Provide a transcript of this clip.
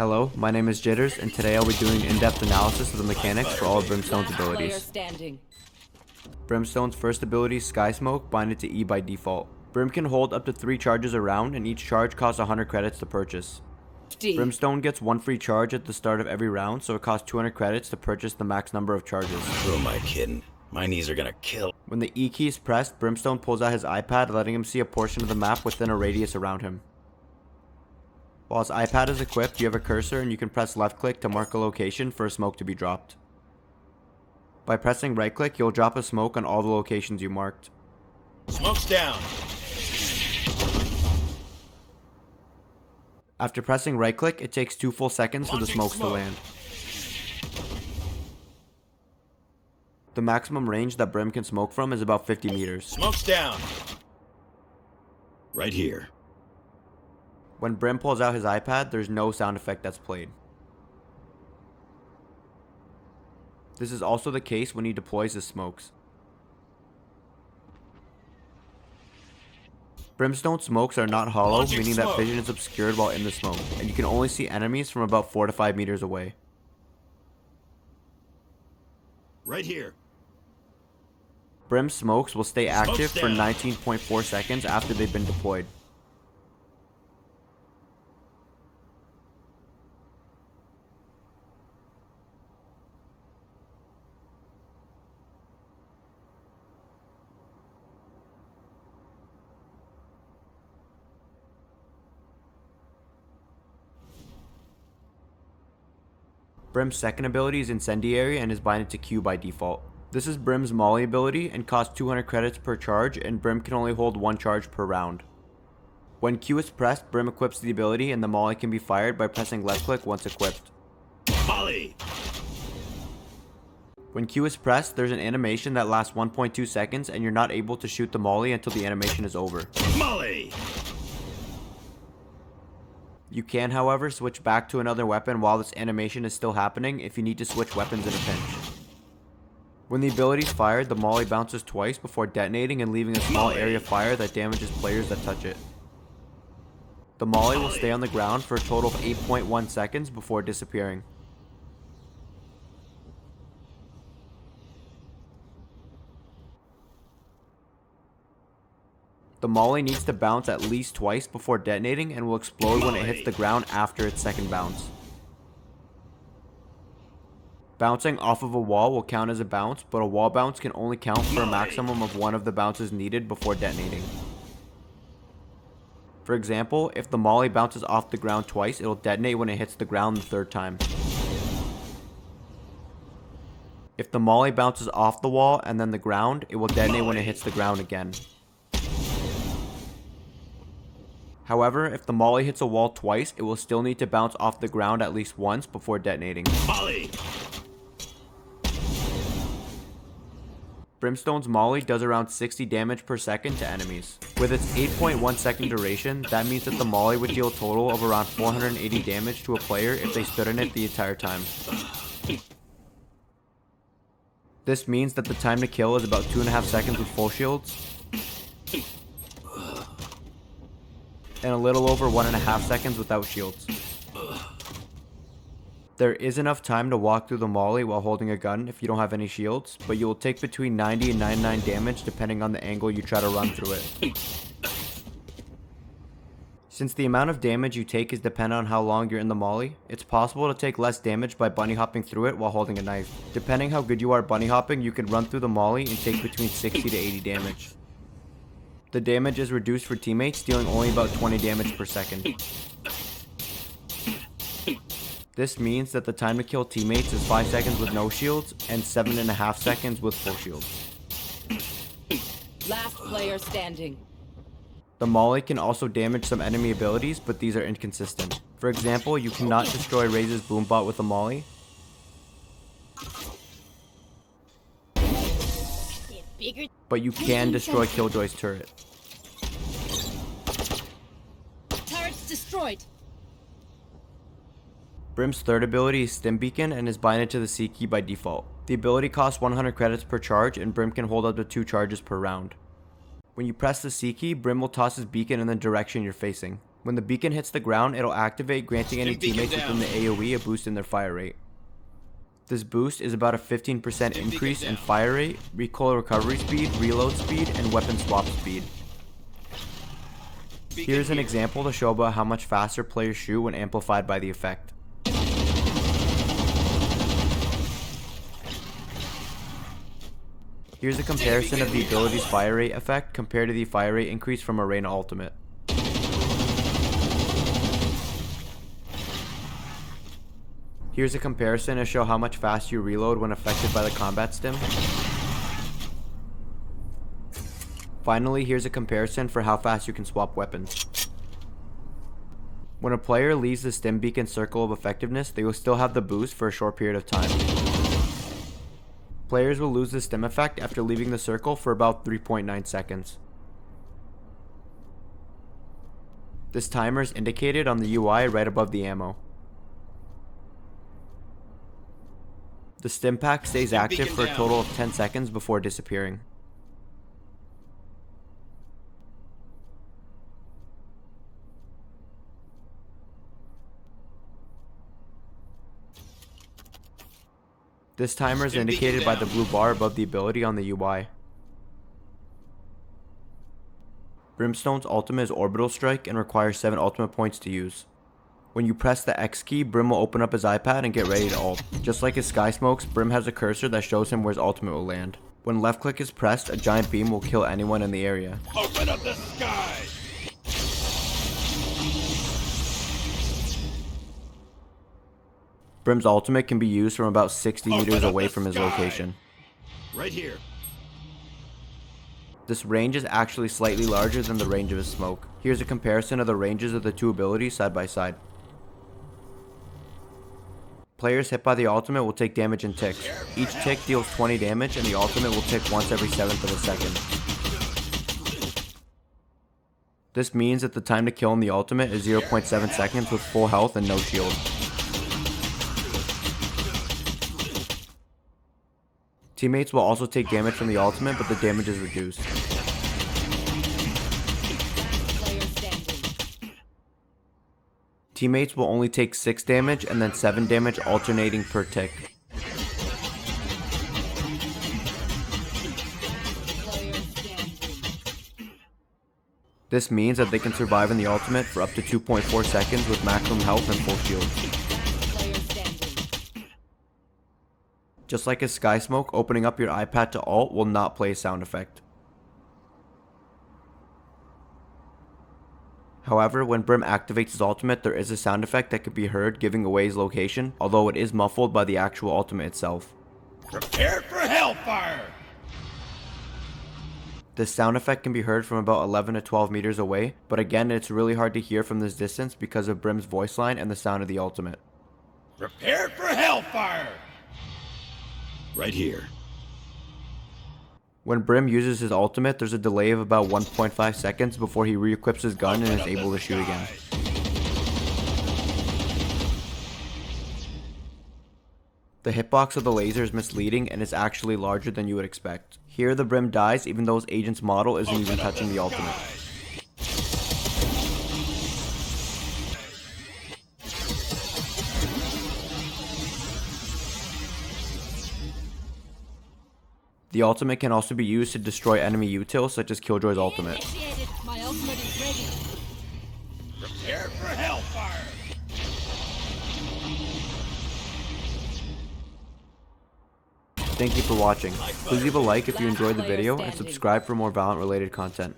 Hello, my name is Jitterz, and today I'll be doing in-depth analysis of the mechanics for all of Brimstone's abilities. Brimstone's first ability, Sky Smoke, binded to E by default. Brim can hold up to 3 charges a round, and each charge costs 100 credits to purchase. Brimstone gets 1 free charge at the start of every round, so it costs 200 credits to purchase the max number of charges. Who am I kidding? My knees are gonna kill. When the E key is pressed, Brimstone pulls out his iPad, letting him see a portion of the map within a radius around him. While his iPad is equipped, you have a cursor and you can press left click to mark a location for a smoke to be dropped. By pressing right click, you'll drop a smoke on all the locations you marked. Smoke's down. After pressing right click, it takes 2 full seconds for the smokes to land. The maximum range that Brim can smoke from is about 50 meters. Smoke's down. Right here. When Brim pulls out his iPad, there's no sound effect that's played. This is also the case when he deploys his smokes. Brimstone smokes are not hollow, meaning that vision is obscured while in the smoke, and you can only see enemies from about 4 to 5 meters away. Right here. Brim's smokes will stay active for 19.4 seconds after they've been deployed. Brim's second ability is Incendiary and is binded to Q by default. This is Brim's Molly ability and costs 200 credits per charge, and Brim can only hold 1 charge per round. When Q is pressed, Brim equips the ability and the Molly can be fired by pressing left click once equipped. Molly! When Q is pressed, there's an animation that lasts 1.2 seconds and you're not able to shoot the Molly until the animation is over. Molly! You can, however, switch back to another weapon while this animation is still happening if you need to switch weapons in a pinch. When the ability is fired, the Molly bounces twice before detonating and leaving a small area of fire that damages players that touch it. The Molly will stay on the ground for a total of 8.1 seconds before disappearing. The Molly needs to bounce at least twice before detonating and will explode when it hits the ground after its second bounce. Bouncing off of a wall will count as a bounce, but a wall bounce can only count for a maximum of 1 of the bounces needed before detonating. For example, if the Molly bounces off the ground twice, it'll detonate when it hits the ground the 3rd time. If the Molly bounces off the wall and then the ground, it will detonate when it hits the ground again. However, if the Molly hits a wall twice, it will still need to bounce off the ground at least once before detonating. Molly! Brimstone's Molly does around 60 damage per second to enemies. With its 8.1 second duration, that means that the Molly would deal a total of around 480 damage to a player if they stood in it the entire time. This means that the time to kill is about 2.5 seconds with full shields, and a little over 1.5 seconds without shields. There is enough time to walk through the Molly while holding a gun if you don't have any shields, but you will take between 90 and 99 damage depending on the angle you try to run through it. Since the amount of damage you take is dependent on how long you're in the Molly, it's possible to take less damage by bunny hopping through it while holding a knife. Depending how good you are bunny hopping, you can run through the Molly and take between 60 to 80 damage. The damage is reduced for teammates, dealing only about 20 damage per second. This means that the time to kill teammates is 5 seconds with no shields and 7.5 seconds with full shields. Last player standing. The Molly can also damage some enemy abilities, but these are inconsistent. For example, you cannot destroy Raze's Boombot with a Molly, but you can destroy Killjoy's turret. Turret's destroyed. Brim's third ability is Stim Beacon and is binded to the C key by default. The ability costs 100 credits per charge, and Brim can hold up to 2 charges per round. When you press the C key, Brim will toss his beacon in the direction you're facing. When the beacon hits the ground, it'll activate, granting any Stim Beacon teammates down. within the AoE a boost in their fire rate. This boost is about a 15% Stim increase Beacon in down. fire rate, recoil recovery speed, reload speed, and weapon swap speed. Beacon Here's an here. example to show about how much faster players shoot when amplified by the effect. Here's a comparison of the ability's fire rate effect compared to the fire rate increase from a Reyna ultimate. Here's a comparison to show how much faster you reload when affected by the combat stim. Finally, here's a comparison for how fast you can swap weapons. When a player leaves the Stim Beacon circle of effectiveness, they will still have the boost for a short period of time. Players will lose the stim effect after leaving the circle for about 3.9 seconds. This timer is indicated on the UI right above the ammo. The stim pack stays Stim active Beacon for a down. total of 10 seconds before disappearing. This timer is Stim Beacon indicated by down. the blue bar above the ability on the UI. Brimstone's ultimate is Orbital Strike and requires 7 ultimate points to use. When you press the X key, Brim will open up his iPad and get ready to ult. Just like his Sky Smokes, Brim has a cursor that shows him where his ultimate will land. When left click is pressed, a giant beam will kill anyone in the area. Open up the sky! Brim's ultimate can be used from about 60 Open meters up away the from his sky. location. Right here. This range is actually slightly larger than the range of his smoke. Here's a comparison of the ranges of the two abilities side by side. Players hit by the ultimate will take damage in ticks. Each tick deals 20 damage and the ultimate will tick once every 7th of a second. This means that the time to kill in the ultimate is 0.7 seconds with full health and no shield. Teammates will also take damage from the ultimate, but the damage is reduced. Player standing. Teammates will only take 6 damage and then 7 damage alternating per tick. Player standing. This means that they can survive in the ultimate for up to 2.4 seconds with maximum health and full shield. Player standing. Just like his Sky Smoke, opening up your iPad to ult will not play a sound effect. However, when Brim activates his ultimate, there is a sound effect that can be heard giving away his location, although it is muffled by the actual ultimate itself. Prepare for hellfire! This sound effect can be heard from about 11 to 12 meters away, but again it's really hard to hear from this distance because of Brim's voice line and the sound of the ultimate. Prepare for hellfire! Right here. When Brim uses his ultimate, there's a delay of about 1.5 seconds before he re-equips his gun and is able to shoot again. The hitbox of the laser is misleading and is actually larger than you would expect. Here the Brim dies even though his agent's model isn't even touching the ultimate. The ultimate can also be used to destroy enemy utils such as Killjoy's ultimate. Initiated. My ultimate is ready. Prepare for hellfire! Thank you for watching. Please leave a like if you enjoyed the video and subscribe for more Valorant related content.